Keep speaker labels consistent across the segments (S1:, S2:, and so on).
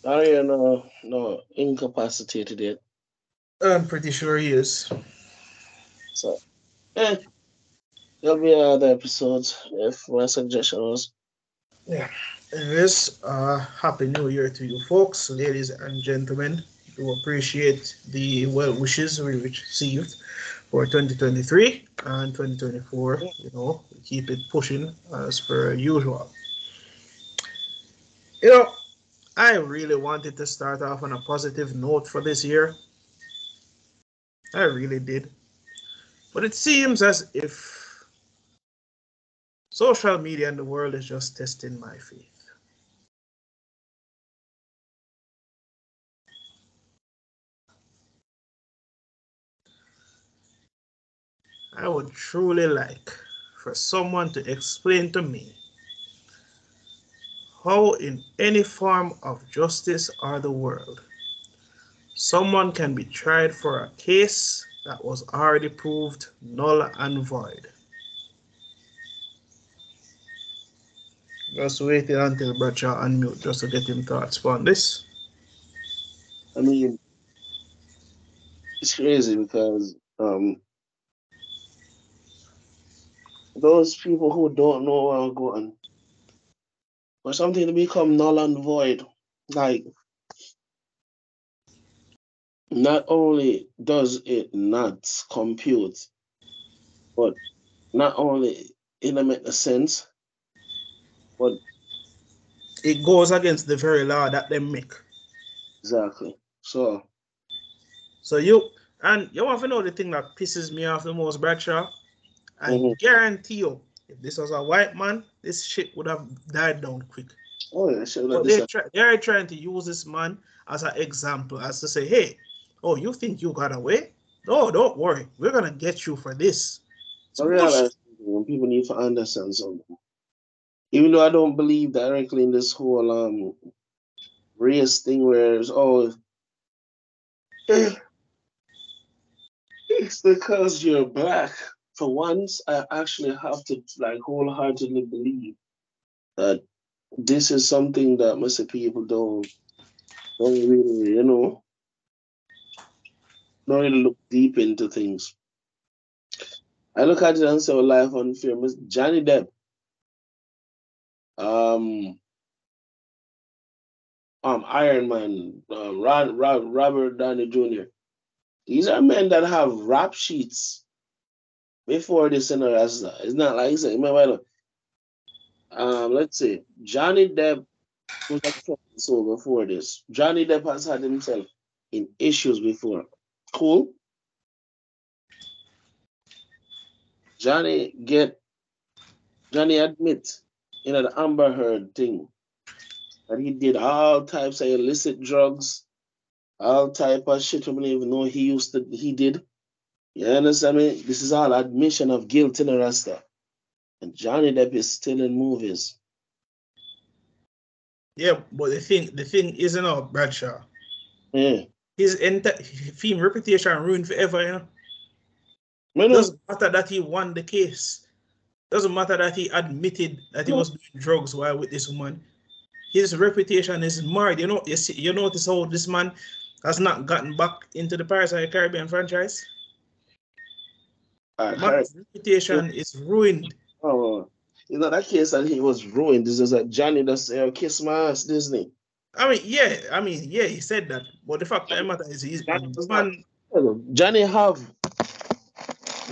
S1: Are you no incapacitated yet?
S2: I'm pretty sure he is.
S1: So eh, there'll be other episodes if my suggestion was.
S2: Yeah. Anyways, happy new year to you folks, ladies and gentlemen. Do appreciate the well wishes we received for 2023 and 2024. We keep it pushing as per usual. You know, I really wanted to start off on a positive note for this year. I really did. But it seems as if social media and the world is just testing my faith. I would truly like for someone to explain to me how, in any form of justice or the world, someone can be tried for a case that was already proved null and void. Just waiting until Bradshaw unmute just to get him thoughts on this.
S1: I mean, it's crazy because those people who don't know where I'm going for something to become null and void, like not only does it not compute, but not only it don't make the sense, but
S2: It goes against the very law that they make.
S1: exactly. So
S2: So you want to know the thing that pisses me off the most, Bradshaw? I
S1: mhm.
S2: guarantee you, if this was a white man, this shit would have died down quick.
S1: Oh yeah, sure like
S2: But
S1: this.
S2: they're trying to use this man as an example, as to say, hey, oh, you think you got away? No, don't worry. We're gonna get you for this. It's
S1: I
S2: bullshit.
S1: realize when people need to understand something. Even though I don't believe directly in this whole race thing where it's oh it's because you're black. For once I actually have to like wholeheartedly believe that this is something that most people don't really, don't really look deep into things. I look at it and say, well, life unfair. Miss Johnny Depp, um, Iron Man, Robert Downey Jr. These are men that have rap sheets before this and as it's not like it's remember, let's say Johnny Depp was a so before this. Johnny Depp has had himself in issues before. Cool. Johnny get Johnny admit in the Amber Heard thing that he did all types of illicit drugs, all type of shit we don't even know he did. You understand me? This is all admission of guilt in the Rasta. And Johnny Depp is still in movies.
S2: Yeah, but the thing isn't about Bradshaw.
S1: Yeah.
S2: His film reputation ruined forever, you know.
S1: Me know.
S2: Doesn't matter that he won the case. Doesn't matter that he admitted that he was doing drugs while with this woman. His reputation is marred. You notice how this man has not gotten back into the Pirates of the Caribbean franchise. The
S1: Harry,
S2: man's reputation is ruined.
S1: oh, it's not that case that he was ruined. This is that Johnny does say, oh, kiss my ass, Disney.
S2: I mean, yeah, he said that, but the fact of the matter is,
S1: Johnny
S2: the
S1: was not.
S2: man.
S1: Johnny have,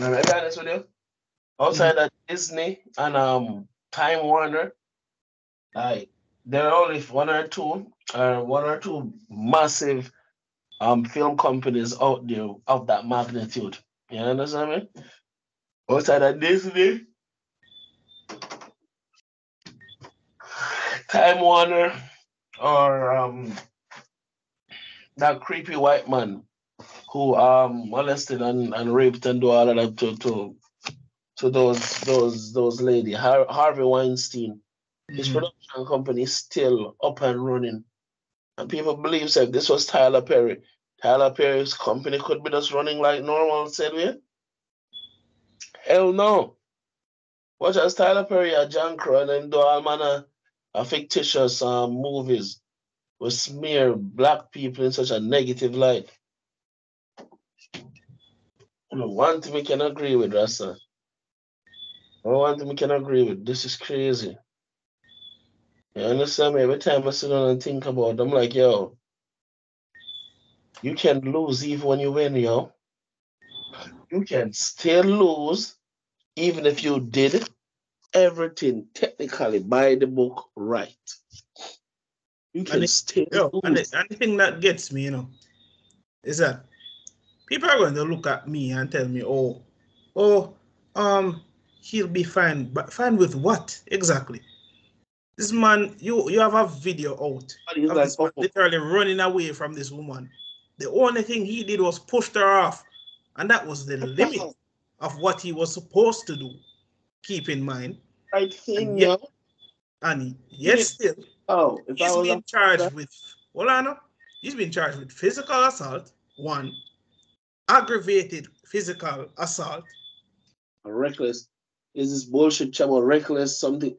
S1: let me be honest with you,
S2: Mhm.
S1: outside of Disney and Time Warner, like there are only one or two massive film companies out there of that magnitude. You understand me? Outside of Disney, Time Warner, or that creepy white man who molested and raped and do all of that to those lady Harvey Weinstein. His
S2: Mhm.
S1: production company is still up and running, and people believe that this was Tyler Perry. Tyler Perry's company could be just running like normal, said we. Hell no. Watch as Tyler Perry or John Crow and then do all manner of fictitious movies. will smear black people in such a negative light. One thing we can agree with, Rasta. One thing we can agree with. This is crazy. You understand me? Every time I sit down and think about it, I'm like, yo, you can lose even when you win, yo. You can still lose even if you did everything technically by the book right. You can still lose.
S2: And the thing that gets me, is that people are going to look at me and tell me, he'll be fine. But fine with what exactly? This man, you have a video out of this man literally running away from this woman. The only thing he did was pushed her off, and that was the limit of what he was supposed to do. Keep in mind,
S1: right thing, yo.
S2: And yet still, he's been charged with. He's been charged with physical assault, 1, aggravated physical assault,
S1: reckless. Is this bullshit about reckless something?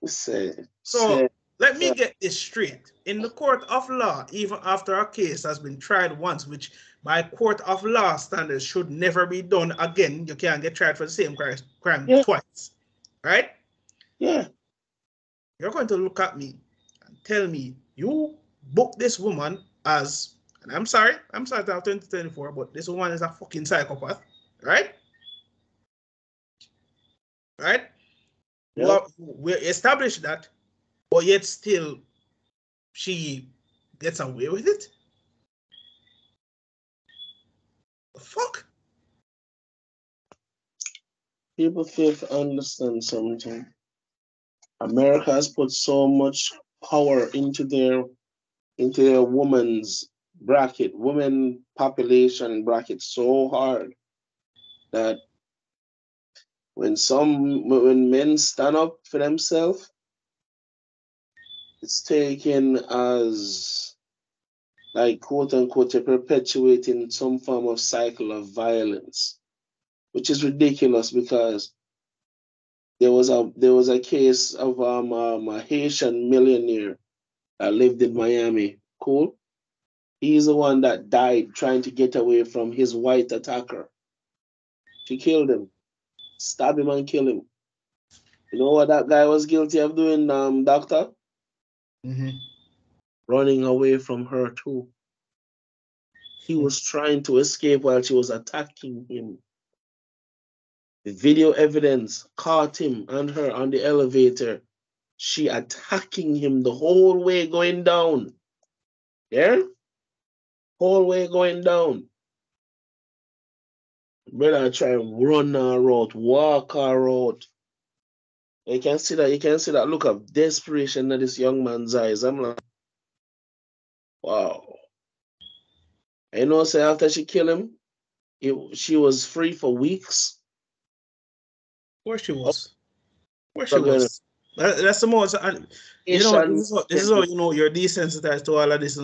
S2: So let me get this straight. In the court of law, even after a case has been tried once, which by court of law standards should never be done again, you can't get tried for the same crime twice. Right?
S1: Yeah.
S2: You're going to look at me and tell me you booked this woman as, and I'm sorry to have 2024, but this woman is a fucking psychopath. Right? Right? Yep. Well, we established that, but yet still she gets away with it? The fuck?
S1: People fail to understand something. America has put so much power into their women's bracket, women population bracket so hard that when men stand up for themselves, it's taken as like quote unquote perpetuating some form of cycle of violence, which is ridiculous because there was a case of a Haitian millionaire that lived in Miami. Cool. He's the one that died trying to get away from his white attacker. She killed him, stab him and kill him. You know what that guy was guilty of doing, doctor? Running away from her too. He was trying to escape while she was attacking him. The video evidence caught him and her on the elevator. She attacking him the whole way going down. Yeah? Whole way going down. Brother try and run her out, walk her out. You can see that look of desperation in this young man's eyes. I'm like, wow. You know, say after she killed him, she was free for weeks.
S2: Where she was. That's the most. This is how you know you're desensitized to all of this.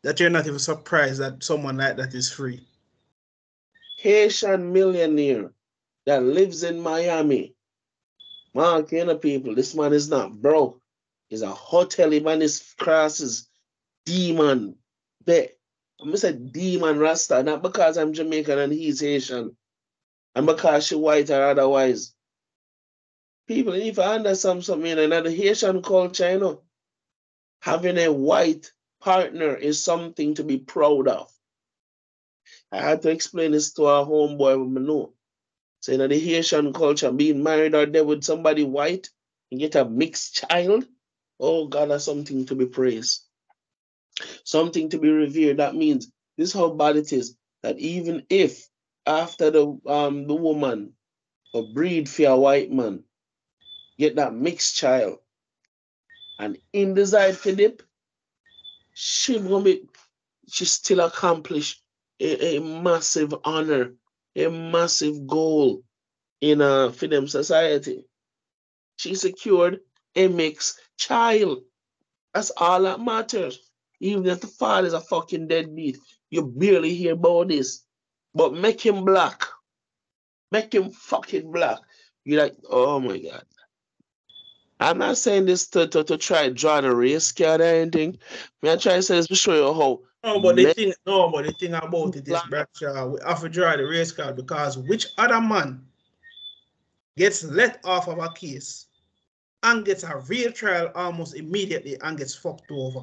S2: That you're not even surprised that someone like that is free.
S1: Haitian millionaire that lives in Miami. Mark, people, this man is not broke. He's a hotel, man, his crosses demon. I'm going to say demon Rasta, not because I'm Jamaican and he's Haitian, and because she white or otherwise. People, if I understand something in the Haitian culture, having a white partner is something to be proud of. I had to explain this to our homeboy when I know. So in the Haitian culture, being married or dead with somebody white and get a mixed child, oh God, that's something to be praised. Something to be revered. That means this is how bad it is. That even if after the woman or breed for a white man, get that mixed child, and in the side for dip, she still accomplish a massive honor, a massive goal in for them society. She secured a mixed child. That's all that matters. Even if the father is a fucking deadbeat, you barely hear about this. But make him black. Make him fucking black. You're like, oh my God. I'm not saying this to try draw the race card or anything. I'm trying to say this to show you how
S2: But the thing about it is, Bradshaw, we have to draw the race card because which other man gets let off of a case and gets a real trial almost immediately and gets fucked over?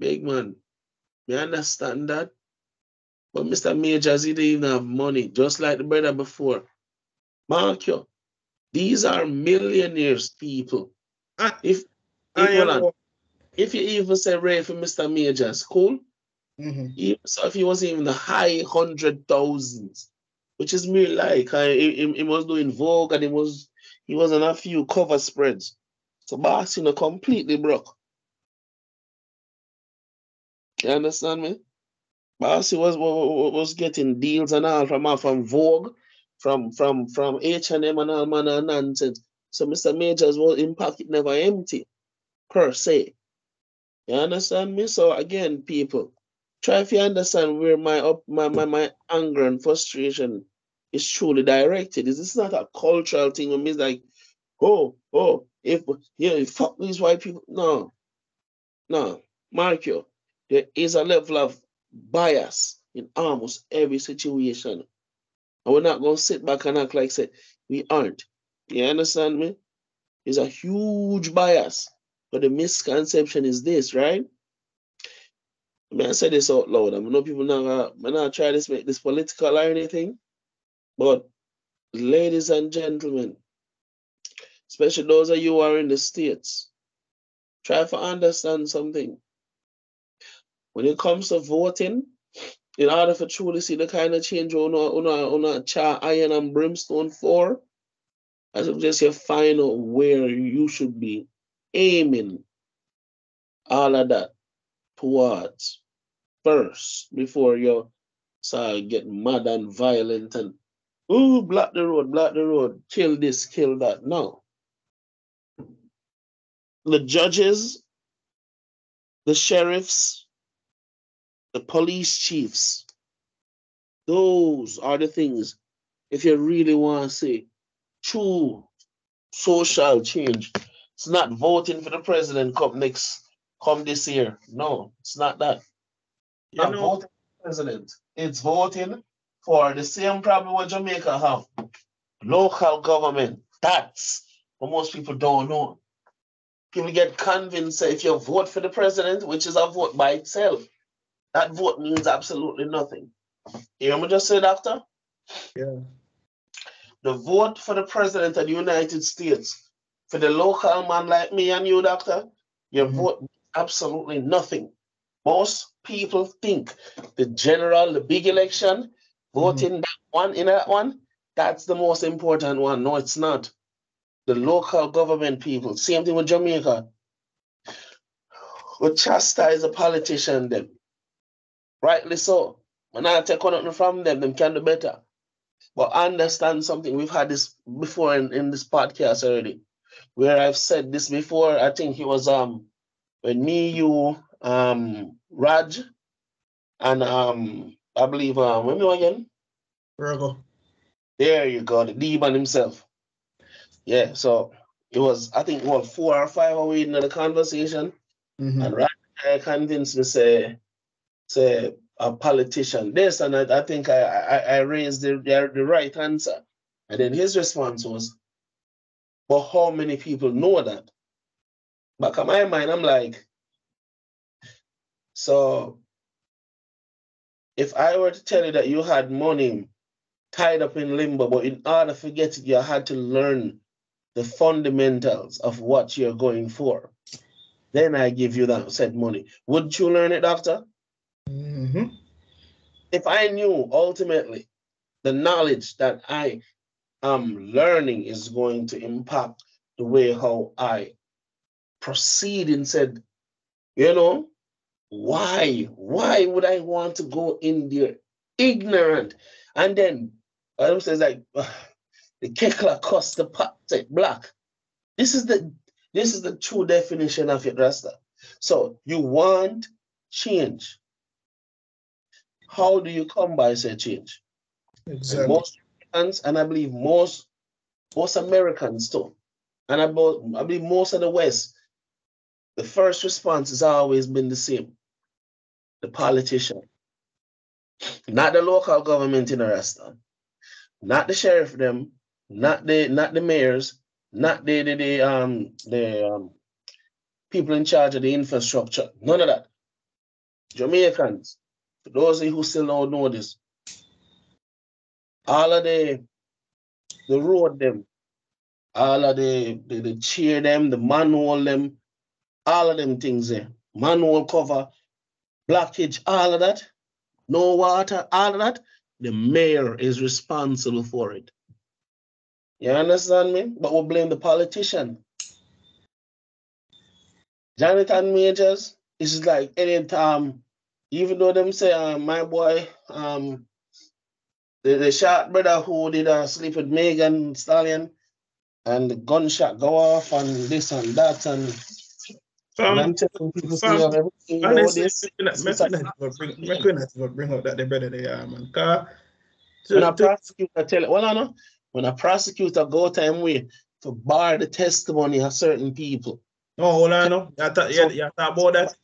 S1: big man. Me understand that. But Mr. Majors, he didn't even have money, just like the brother before. Mark you, these are millionaires, people.
S2: And,
S1: If if you even say rate for Mr. Majors, cool. So if he was even the high 100,000s, which is me like he was doing Vogue and he was on a few cover spreads. So Boss, completely broke. You understand me? Boss was getting deals and all from Vogue, from H&M and all manner of nonsense. So Mr. Majors was impact never empty, per se. You understand me? So again, people, try if you understand where my anger and frustration is truly directed. This is not a cultural thing. It means like, if fuck these white people. No, mark you. There is a level of bias in almost every situation. And we're not gonna sit back and act like say we aren't. You understand me? There's a huge bias. But the misconception is this, right? I mean, I say this out loud. I know people not try to make this political or anything, but ladies and gentlemen, especially those of you who are in the States, try to understand something. When it comes to voting, in order for truly see the kind of change on a char iron and brimstone for, I suggest you find out where you should be aiming all of that towards first before you start getting mad and violent and block the road, kill this, kill that. No. The judges, the sheriffs, the police chiefs, those are the things, if you really want to see true social change. It's not voting for the president come this year. No, it's not that. Not voting for the president. It's voting for the same problem what Jamaica have. Local government. That's what most people don't know. People get convinced that if you vote for the president, which is a vote by itself, that vote means absolutely nothing. You hear me just say, Doctor?
S2: Yeah.
S1: The vote for the president of the United States, for the local man like me and you, Doctor, your vote means absolutely nothing. Most people think the general, the big election, voting that one in that one, that's the most important one. No, it's not. The local government people, same thing with Jamaica, will chastise a politician them. Rightly so. When I take nothing from them can do better. But understand something. We've had this before in this podcast already, where I've said this before. I think it was when me, you, Raj, and I believe when we again?
S2: Virgo.
S1: There you go, the demon himself. Yeah, so it was, I think, what, 4 or 5 away in the conversation. And Raj convinced me say a politician this, and I think I raised the right answer. And then his response was, but how many people know that? Back in my mind, I'm like, so if I were to tell you that you had money tied up in limbo, but in order to get it, you had to learn the fundamentals of what you're going for, then I give you that said money. Would you learn it, Doctor? If I knew ultimately the knowledge that I am learning is going to impact the way how I proceed, and said, why would I want to go in there ignorant? And then Adam says like the kekla cost the pot black. This is the true definition of it, Rasta. So you want change. How do you come by say change?
S2: Exactly.
S1: And most Americans, and I believe most Americans too, And about, I believe most of the West, the first response has always been the same. The politician. Not the local government in Arrestan. Not the sheriff them, not the mayors, not the people in charge of the infrastructure. None of that. Jamaicans, for those of you who still don't know this, all of the road them, all of the cheer them, the manhole them, all of them things there. Manhole cover, blockage, all of that. No water, all of that. The mayor is responsible for it. You understand me? But we blame the politician. Jonathan Majors is like any time, even though them say my boy, the shot brother who did sleep with Megan Stallion, and the gunshot go off and this and that and I'm telling people to you everything about this.
S2: Bring up that the brother they are, man.
S1: When a prosecutor tell it, well, I know when a prosecutor go time way to bar the testimony of certain people.
S2: Oh, hold on, no. You talk about that.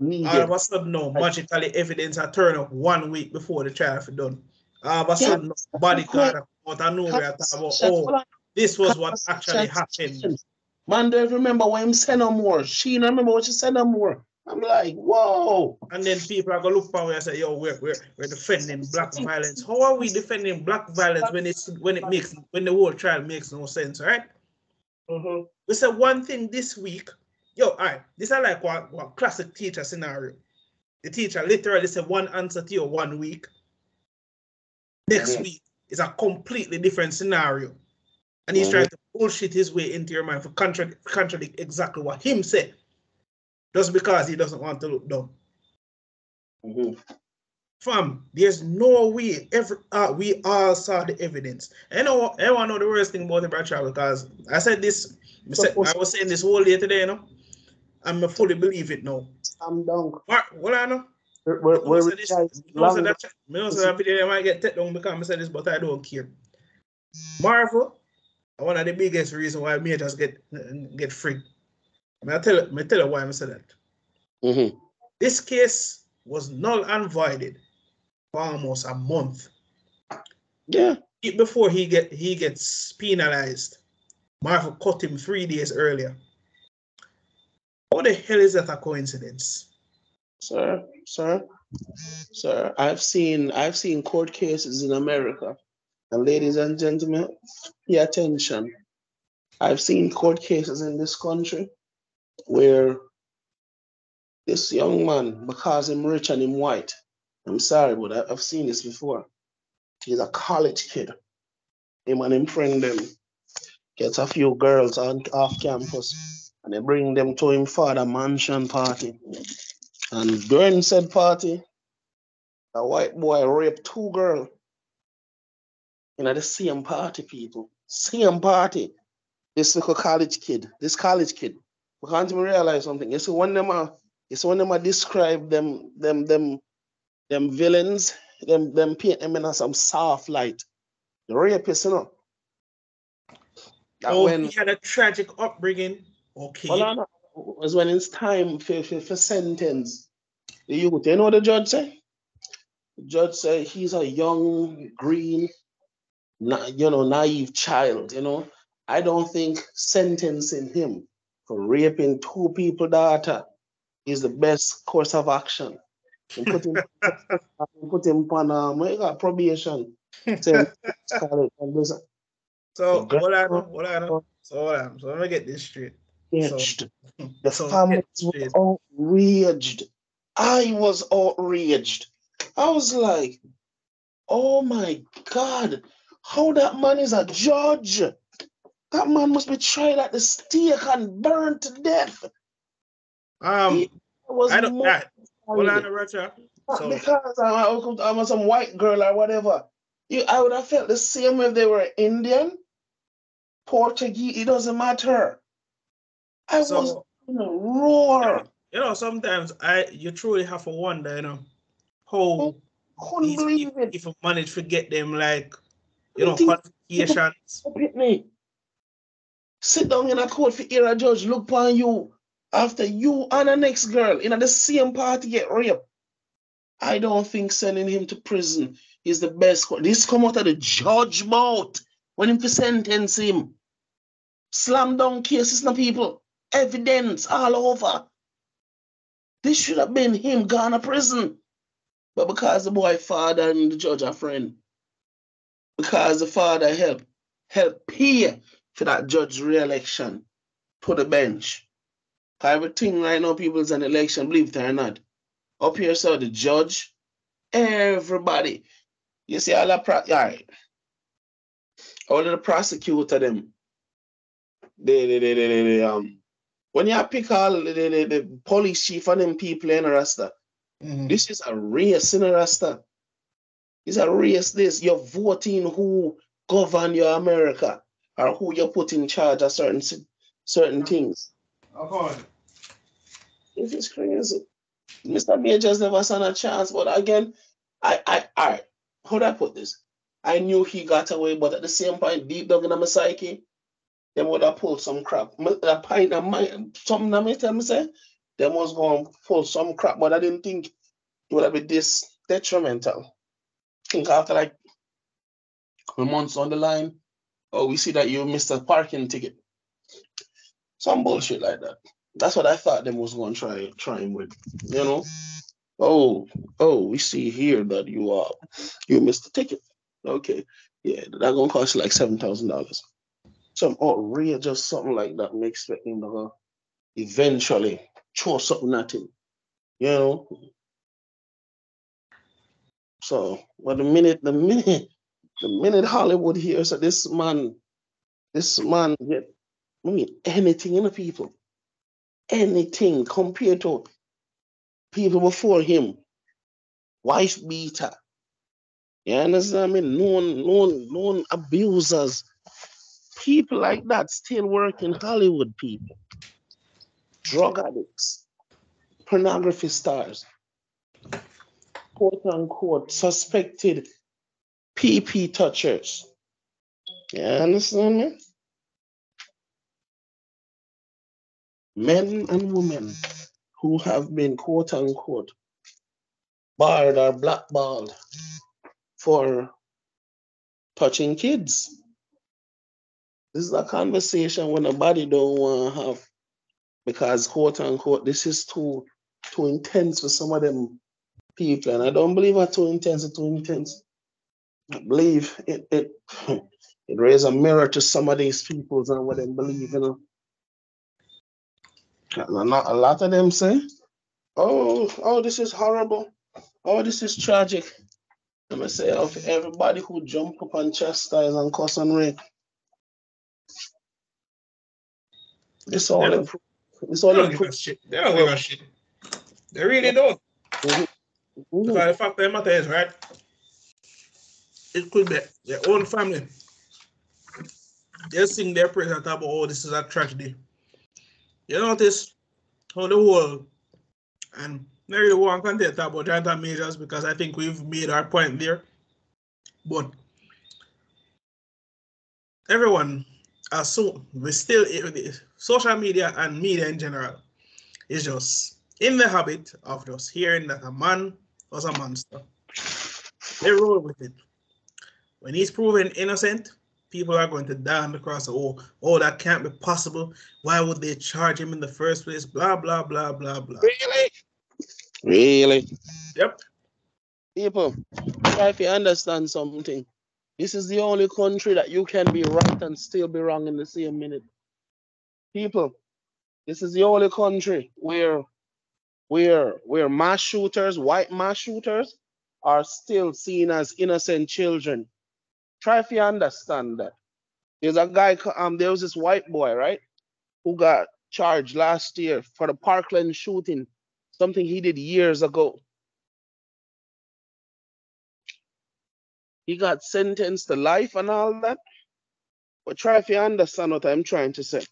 S2: All of a sudden, no, magically evidence are turn up 1 week before the trial for done. All of a sudden, body card out of nowhere talk about, oh, this was what actually happened.
S1: Man, don't remember when him said no more. She don't remember what she said no more. I'm like, whoa.
S2: And then people are gonna look for me and say, yo, we're defending black violence. How are we defending black violence when the whole trial makes no sense, right? We said one thing this week. Yo, all right, this is like what classic teacher scenario. The teacher literally said one answer to you 1 week. Next week is a completely different scenario. And he's trying to bullshit his way into your mind for contradict exactly what him said. Just because he doesn't want to look dumb. Fam, there's no way we all saw the evidence. And everyone know the worst thing about the trial because I said this, I was saying this whole day today, you know. And I fully believe it now.
S1: I'm done.
S2: What I know? I know that video might get taken down because I said this, but I don't care. Marvel, one of the biggest reasons why majors get free. I tell you why I said that. This case was null and voided for almost a month.
S1: Yeah.
S2: Before he gets penalized, Marvel cut him 3 days earlier. How the hell is that a coincidence?
S1: Sir, I've seen court cases in America. And ladies and gentlemen, pay attention. I've seen court cases in this country where this young man, because him rich and him white, I'm sorry, but I've seen this before. He's a college kid. Him and him friend them gets a few girls off campus and they bring them to him father mansion party. And during said party, a white boy raped 2 girls in the same party, people. Same party. This college kid. We can't even realize something. You see, when them are describe them villains, them paint them in some soft light. The rapists, you know.
S2: He had a tragic upbringing. Okay.
S1: Well, was when it's time for sentence. The youth, you know what the judge say? The judge say he's a young, green, naive child, you know. I don't think sentencing him for raping 2 people's daughter is the best course of action. And put him on probation. So
S2: hold on. So let me get this straight.
S1: The family was outraged. I was outraged. I was like, oh my God, how that man is a judge. That man must be tried at the stake and burned to death.
S2: I don't know. Hold on, Roger.
S1: Because I was some white girl or whatever. I would have felt the same if they were Indian, Portuguese, it doesn't matter. I was in a roar.
S2: You know, sometimes you truly have to wonder, you know, how if you manage to get them, like, you know, qualifications.
S1: sit down in a court for hear a judge look upon you after you and the next girl in the same party get raped. I don't think sending him to prison is the best. This come out of the judge mouth when him to sentence him. Slam down cases now, people. Evidence all over. This should have been him gone to prison. But because the boy father and the judge are friends, because the father help pay for that judge re-election to the bench. Everything right now, people's an election, believe it or not. Up here, so the judge, everybody. You see all all of the prosecutor them. When you pick all the police chief and them people in Rasta, this is a race in Rasta. It's a race. This you're voting who govern your America or who you put in charge of certain things. This is crazy. Mr. Majors never stand a chance, but again, I how do I put this? I knew he got away, but at the same point, deep down in my psyche, they would have pulled some crap. A pint of mine, something that me tell me say, they was going to pull some crap, but I didn't think it would have been this detrimental. I think after like a month on the line, oh, we see that you missed a parking ticket. Some bullshit like that. That's what I thought them was going to try him with, you know? Oh, we see here that you missed the ticket. Okay, yeah, that's going to cost you like $7,000. Some outrageous something like that. I'm expecting to eventually throw something at him, you know? So, but the minute Hollywood hears that this man get, anything in the people, anything compared to people before him, wife beater. You understand me? Known abusers, people like that still work in Hollywood, people. Drug addicts, pornography stars, quote unquote, suspected PP touchers. You understand me? Men and women who have been, quote unquote, barred or blackballed for touching kids. This is a conversation when nobody don't want to have because, quote unquote, this is too intense for some of them people. And I don't believe it's too intense. I believe it raises a mirror to some of these people and what they believe, you know. A lot of them say, oh, this is horrible. Oh, this is tragic. I'm going to say, of everybody who jump up and chastise and cuss and rape, it's all improved. It's all improved.
S2: They don't give a shit. They really don't. Because the fact of the matter is, right, it could be their own family. They sing their praise and talk about, oh, this is a tragedy. You notice how the world, and not really one can talk about Jonathan Majors because I think we've made our point there. But everyone assume we still, social media and media in general is just in the habit of just hearing that a man was a monster. They roll with it. When he's proven innocent, people are going to die on the cross. Oh, that can't be possible. Why would they charge him in the first place? Blah, blah, blah, blah, blah.
S1: Really?
S2: Yep.
S1: People, try to understand something. This is the only country that you can be right and still be wrong in the same minute. People, this is the only country where mass shooters, white mass shooters, are still seen as innocent children. Try to understand that. There's a guy, there was this white boy, right, who got charged last year for the Parkland shooting, something he did years ago. He got sentenced to life and all that. But try to understand what I'm trying to say.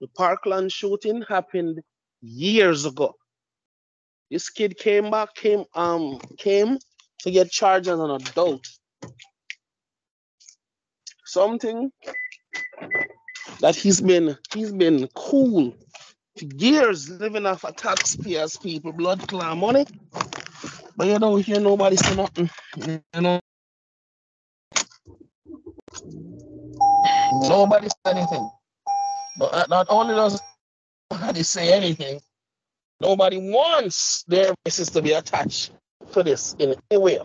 S1: The Parkland shooting happened years ago. This kid came to get charged as an adult. Something that he's been cool for years, living off of taxpayers, people, blood clan money. But you don't hear nobody say nothing. You know, nobody say anything. But not only does nobody say anything, nobody wants their voices to be attached to this in any way.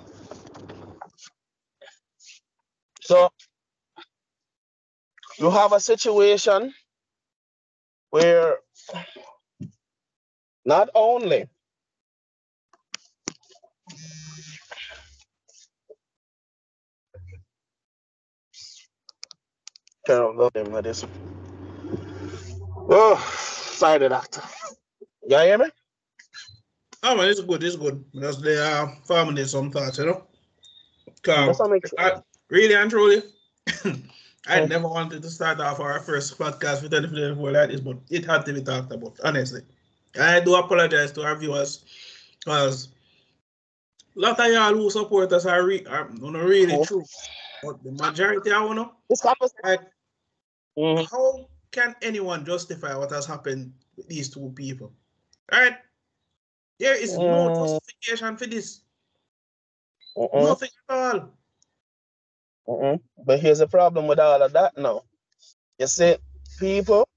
S1: So you have a situation where not only turn off them like this. Oh, sorry, doctor. You hear me?
S2: Oh man, it's good, it's good. Because they are family some thoughts, you know.
S1: That's what makes
S2: Really and truly, I never wanted to start off our first podcast with anything like this, but it had to be talked about, honestly. I do apologize to our viewers because a lot of y'all who support us are not really true. But the majority I wanna like how can anyone justify what has happened with these two people? Right? There is no justification for this. Nothing at all.
S1: But here's the problem with all of that now. You see, people,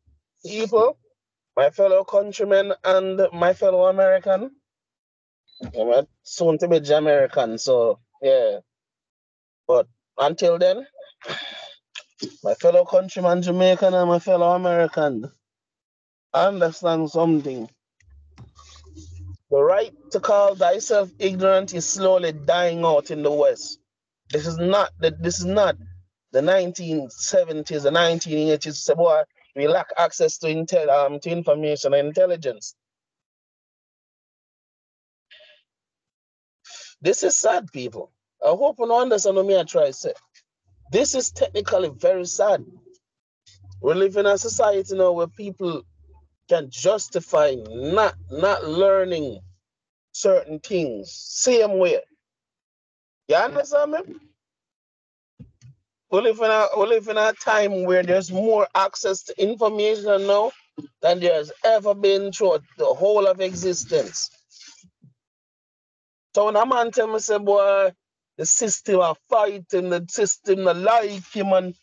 S1: my fellow countrymen and my fellow American, I'm soon to be Jamaican, so yeah. But until then, my fellow countryman Jamaican and my fellow American, understand something. The right to call thyself ignorant is slowly dying out in the West. This is not the 1970s, the 1980s. So boy, we lack access to information and intelligence. This is sad, people. I hope you understand what I try to say. This is technically very sad. We live in a society now where people can justify not learning certain things same way. You understand me? We live in a time where there's more access to information now than there's ever been throughout the whole of existence. So when a man tell me, say, boy, the system are fighting, the system not like him, and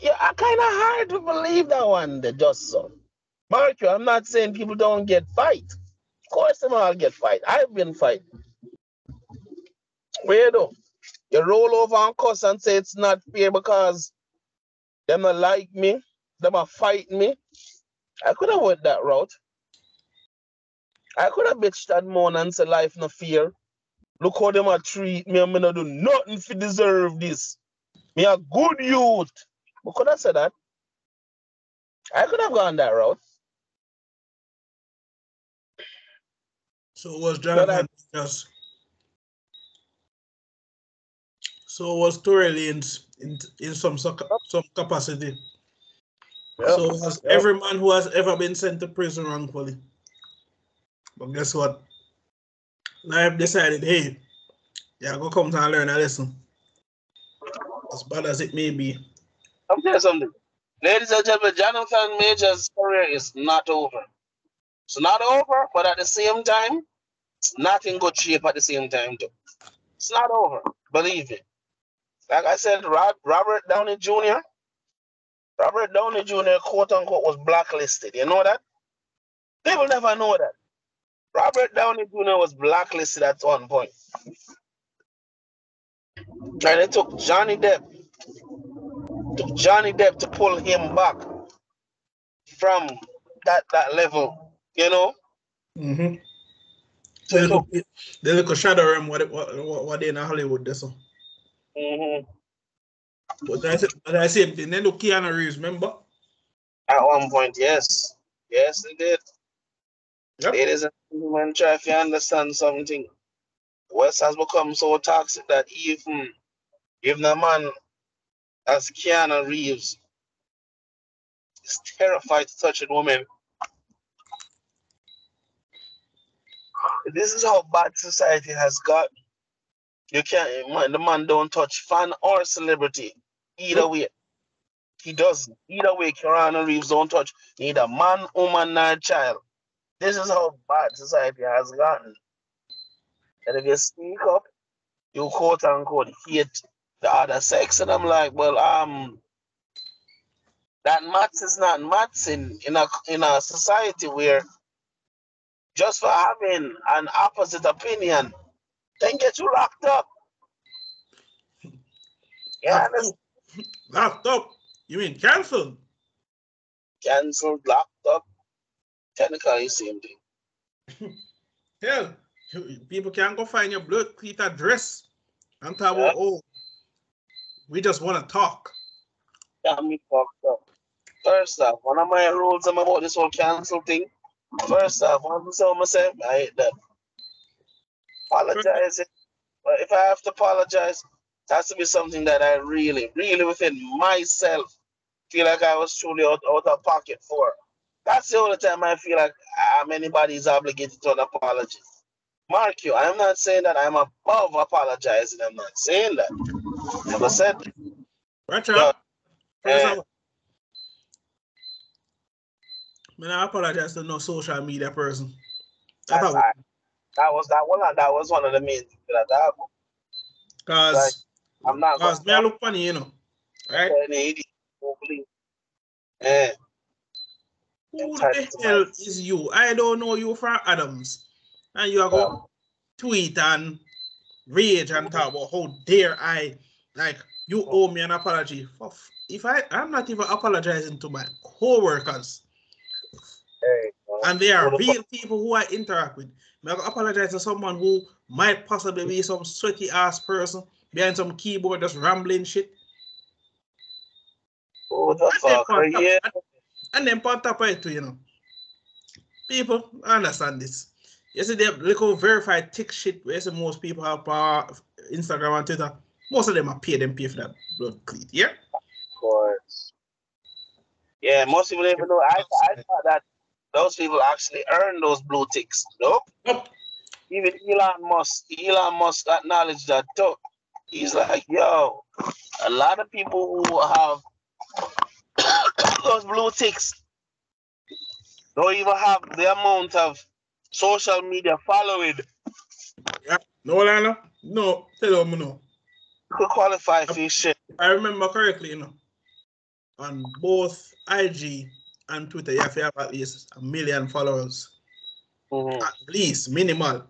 S1: yeah, I kind of hard to believe that one, the just so. Mark you, I'm not saying people don't get fight. Of course, them all get fight. I've been fighting. Where though? You roll over and cuss and say it's not fair because them not like me, them are fighting me. I could have went that route. I could have bitched and moan and say life no fear. Look how them a treat me and me not do nothing to deserve this. Me a good youth. I could have said that. I could have gone that route.
S2: So was Jonathan just so was Tory Lanez in some capacity. Yep. So has every man who has ever been sent to prison wrongfully. But guess what? Life decided, hey, yeah, go come and learn a lesson. As bad as it may be.
S1: I'll tell you something. Ladies and gentlemen, Jonathan Major's career is not over. It's not over, but at the same time, it's not in good shape at the same time too. It's not over, believe it. Like I said, Robert Downey Jr., quote unquote, was blacklisted. You know that? People never know that. Robert Downey Jr. was blacklisted at one point. And they took Johnny Depp to pull him back from that level, you know?
S2: Mm-hmm. So they look a shadow him what they in Hollywood, that's all.
S1: Mm-hmm.
S2: But I said, they look Keanu Reeves, remember?
S1: At one point, yes. Yes, they did. Yep. Ladies and gentlemen, try if you understand something. West has become so toxic that even a man as Keanu Reeves is terrified to touch a woman. This is how bad society has got. You can't, the man don't touch fan or celebrity either way. He doesn't. Either way, Keanu Reeves don't touch neither man, woman, nor child. This is how bad society has gotten. And if you speak up, you quote unquote hate the other sex. And I'm like, well, that maths is not maths in a society where just for having an opposite opinion, then get you locked up. Yeah,
S2: locked up? You mean cancelled?
S1: Cancelled, locked up. Technically, same thing.
S2: Hell, people can't go find your blood cleat address and talk about, oh, we just want to talk.
S1: Got me fucked up. First off, one of my rules about this whole cancel thing. First off, I want to tell myself I hate that. Apologizing. But if I have to apologize, it has to be something that I really, really within myself feel like I was truly out of pocket for. That's the only time I feel like anybody is obligated to an apology. Mark you, I'm not saying that I'm above apologizing. I'm not saying that. Never said that.
S2: Right, Chuck. I apologize to no social media person.
S1: That was one of the main things that I have.
S2: Because I'm not. Because me, I look funny, you know. Right?
S1: Yeah.
S2: Who the hell is you? I don't know you from Adams. And you are going to tweet and rage and talk about how dare I, like, you owe me an apology. If I'm not even apologizing to my co-workers. And they are real people who I interact with. I apologize to someone who might possibly be some sweaty ass person behind some keyboard just rambling shit.
S1: Oh, the fuck, yeah.
S2: And then on top of it too, you know. People understand this. You see the little verified tick shit where most people have Instagram and Twitter. Most of them are pay for that blood cleat, yeah?
S1: Of course. Yeah, most people even know. I thought that those people actually earn those blue ticks. Nope. Even Elon Musk acknowledged that too. He's like, yo, a lot of people who have those blue ticks don't even have the amount of social media following.
S2: Yeah. No, Lana? No, tell them no.
S1: Could qualify for shit.
S2: I remember correctly, you know, on both IG and Twitter, you have to have at least 1 million followers. At least, minimal.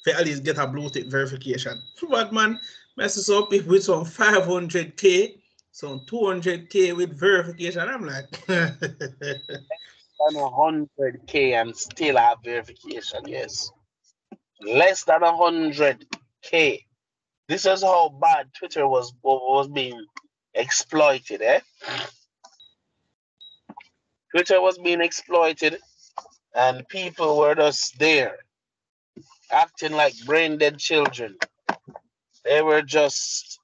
S2: For at least get a blue tick verification. But man, messes up people with some 500K, some 200K with verification. I'm like,
S1: and 100K and still have verification, yes. Less than 100K. This is how bad Twitter was being exploited, eh? Twitter was being exploited and people were just there, acting like brain dead children. They were just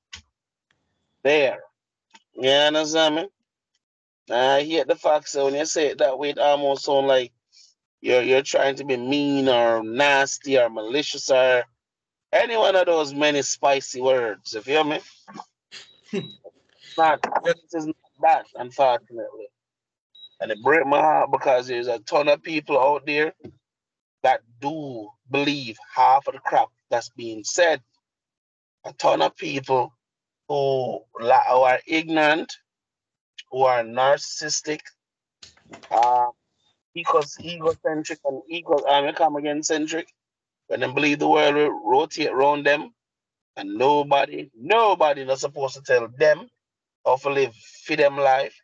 S1: there. You understand me? I hate the fact that when you say it that way, it almost sounds like you're trying to be mean or nasty or malicious or any one of those many spicy words. You feel me? It's not that, unfortunately. And it breaks my heart because there's a ton of people out there that do believe half of the crap that's being said. A ton of people who are ignorant, who are narcissistic, egocentric and centric, when they believe the world will rotate around them, and nobody not supposed to tell them how to live for them life,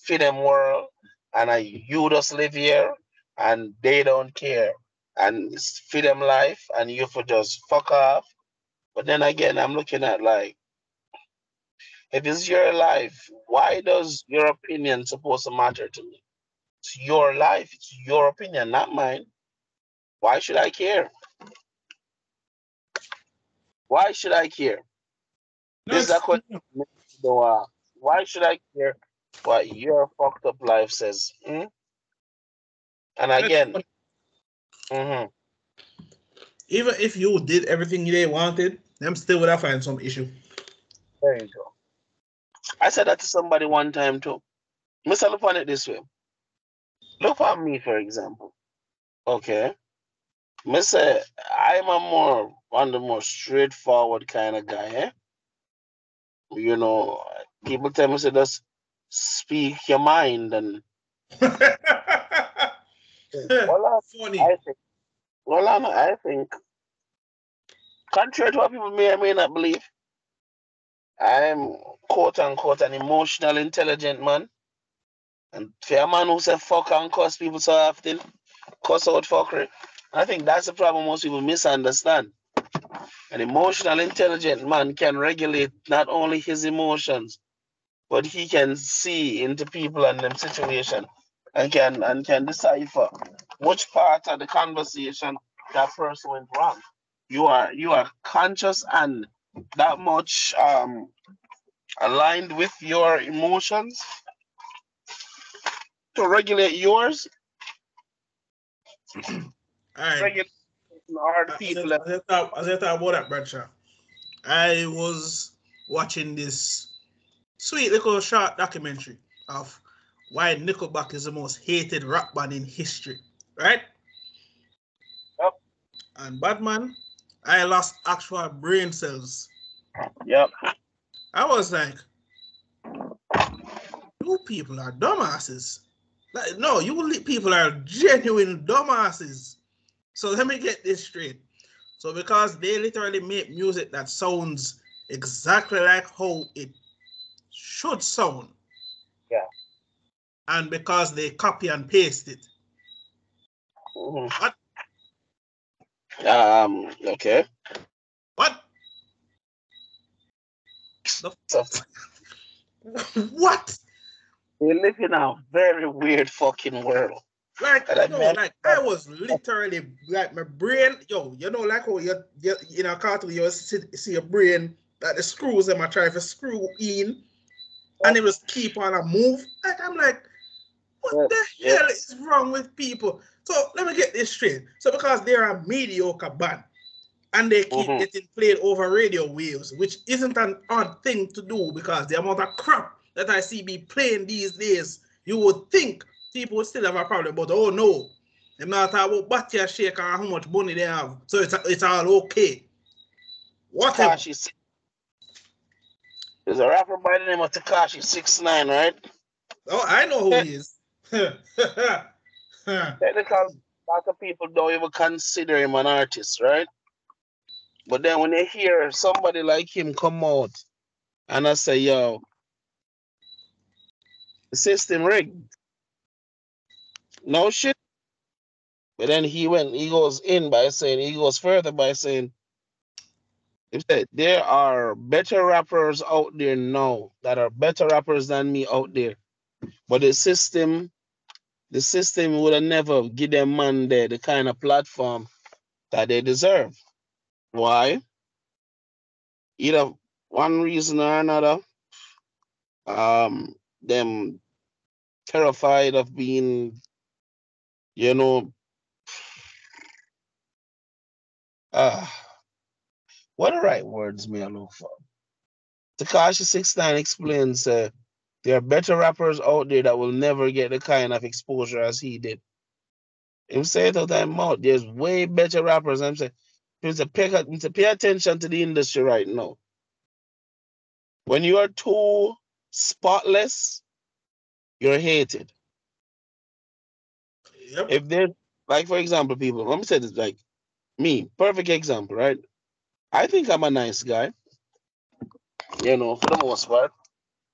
S1: for them world, and you just live here, and they don't care, and it's for them life, and you for just fuck off. But then again, I'm looking at like, if it's your life, why does your opinion supposed to matter to me? It's your life, it's your opinion, not mine. Why should I care? Why should I care? This is a question. Why should I care what your fucked up life says? And again,
S2: even if you did everything they wanted, them still would have find some issue.
S1: There you go. I said that to somebody one time too. Mr. Look on it this way. Look at me, for example. Okay. Mister, I'm one of the more straightforward kind of guy, eh? You know, people tell me to just speak your mind and well,
S2: Funny.
S1: I think, contrary to what people may or may not believe, I'm quote unquote an emotional intelligent man. And for a man who say fuck and cuss people so often, cuss out fuckery. I think that's the problem most people misunderstand. An emotional intelligent man can regulate not only his emotions, but he can see into people and them situation and can decipher which part of the conversation that person went wrong. You are conscious and that much aligned with your emotions to regulate yours,
S2: All right.
S1: regulate other people.
S2: As I thought about that, Bradshaw, I was watching this sweet little short documentary of why Nickelback is the most hated rock band in history, right?
S1: Yep.
S2: And Batman, I lost actual brain cells.
S1: Yep.
S2: I was like, you people are dumbasses. Like, no, you people are genuine dumbasses. So let me get this straight. So because they literally make music that sounds exactly like how it should sound.
S1: Yeah.
S2: And because they copy and paste it.
S1: Mm-hmm.
S2: What?
S1: Okay.
S2: What?
S1: So
S2: What?
S1: we live in a very weird fucking world.
S2: Like,
S1: And I
S2: no,
S1: mean,
S2: like I was literally like my brain, like how you in a cartoon you see your brain that the screws them are trying to screw in and it was keep on a move. Like I'm like, what the hell is wrong with people? So let me get this straight. So because they're a mediocre band and they keep getting played over radio waves, which isn't an odd thing to do because the amount of crap that I see be playing these days, you would think people would still have a problem, but oh no, no matter about Batia Shake or how much money they have, so it's all okay. Whatever.
S1: There's a rapper by the name of Tekashi 69, right?
S2: Oh, I know who he is.
S1: Technically, lots of people don't even consider him an artist, right? But then when they hear somebody like him come out and I say, yo, the system rigged. No shit. But then he goes further by saying, he said, there are better rappers out there now that are better rappers than me out there. But the system would have never give them man there the kind of platform that they deserve. Why? Either one reason or another, them terrified of being, you know, what are right words may I look for? Takashi 69 explains there are better rappers out there that will never get the kind of exposure as he did. Him say it out of mouth. There's way better rappers. I'm saying, pay attention to the industry right now. When you are too spotless, you're hated.
S2: Yep.
S1: If there's, like, for example, people, let me say this, like me, perfect example, right? I think I'm a nice guy, for the most part.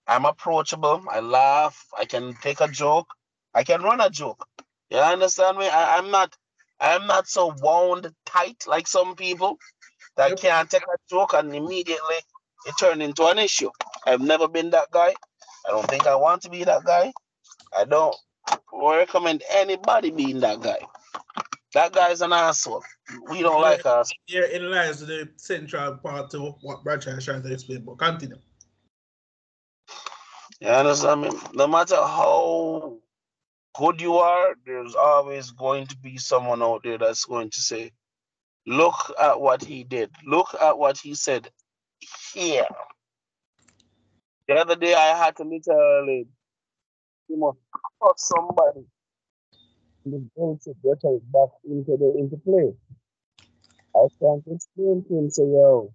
S1: I'm approachable. I laugh. I can take a joke. I can run a joke. You understand me? I'm not so wound tight like some people that can't take a joke and immediately it turn into an issue. I've never been that guy. I don't think I want to be that guy. I don't recommend anybody being that guy. That guy's an asshole. We don't like us.
S2: Herein lies the central part of what Bradshaw is trying to explain, but continue.
S1: You understand me? No matter how good you are, there's always going to be someone out there that's going to say, look at what he did. Look at what he said here. The other day I had to literally, cut somebody in the brain to get it back into play. I was trying to explain to him, say, yo,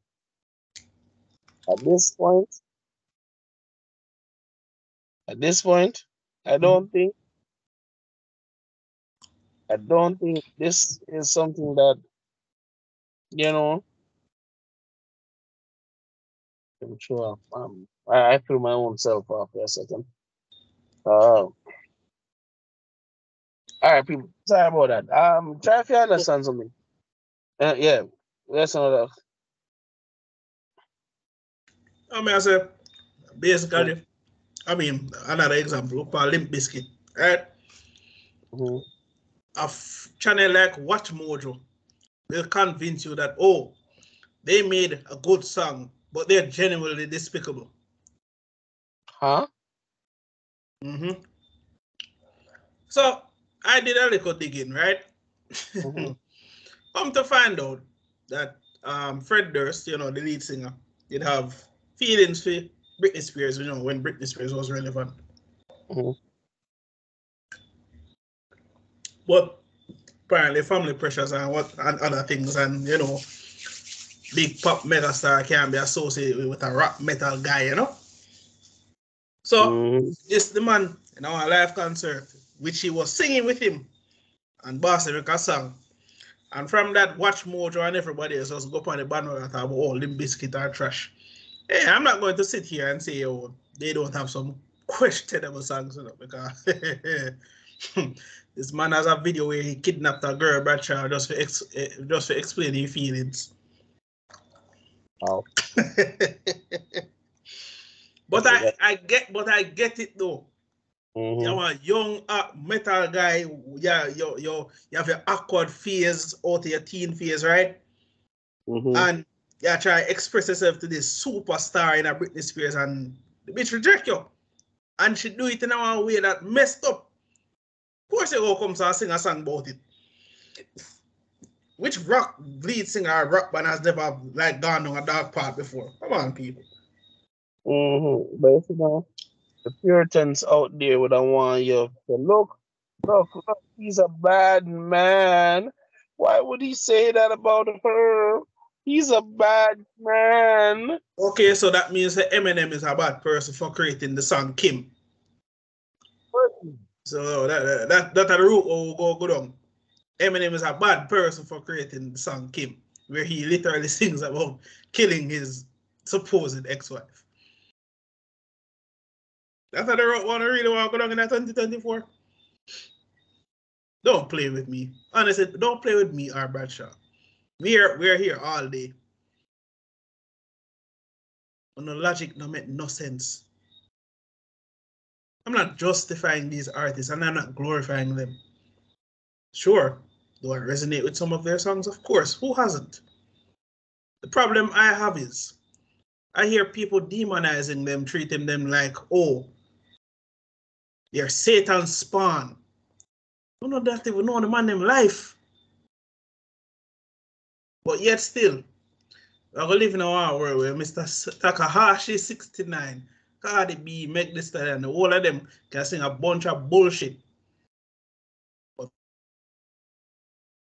S1: at this point, I don't think this is something that, I'm sure. I threw my own self off for a second. All right, people. Sorry about that. Try if you understand something. Yeah, that's another.
S2: I say, basically, another example, Limp Bizkit, right? A channel like Watch Mojo will convince you that, oh, they made a good song, but they're genuinely despicable.
S1: Huh?
S2: So I did a little digging, right? Come to find out that Fred Durst, the lead singer, did have feelings for Britney Spears, when Britney Spears was relevant. But apparently family pressures and other things, and big pop megastar can't be associated with a rock metal guy, So this the man in our live concert, which he was singing with him and Boss Erica song. And from that, Watch Mojo and everybody else was go up on the banner and talk about all Limp Bizkit are trash. Hey, I'm not going to sit here and say, oh, they don't have some questionable songs, because this man has a video where he kidnapped a girl, Bradshaw, just for explaining feelings.
S1: Wow.
S2: But I get it though. You're a young metal guy. You have your awkward phase out of your teen phase, right? And you try to express yourself to this superstar in a Britney Spears, and the bitch reject you. And she do it in a way that messed up. Of course, you go come and sing a song about it. Which rock lead singer or rock band has never gone on a dark path before? Come on, people.
S1: But the Puritans out there would want you to look, he's a bad man. Why would he say that about her? He's a bad man.
S2: Okay, so that means that Eminem is a bad person for creating the song Kim. So that the route will go down. Eminem is a bad person for creating the song Kim, where he literally sings about killing his supposed ex-wife. That's how the route want to really want to go down in that 2024. Don't play with me. Honestly, don't play with me or Bradshaw. We're here all day. No logic don't make no sense. I'm not justifying these artists and I'm not glorifying them. Sure, do I resonate with some of their songs? Of course, who hasn't? The problem I have is I hear people demonizing them, treating them like, oh, they're Satan's spawn. You know that even know the man them life. But yet still, we're going to live in a world where Mr. Takahashi 69, Cardi B, Meg Thee Stallion, and all of them can sing a bunch of bullshit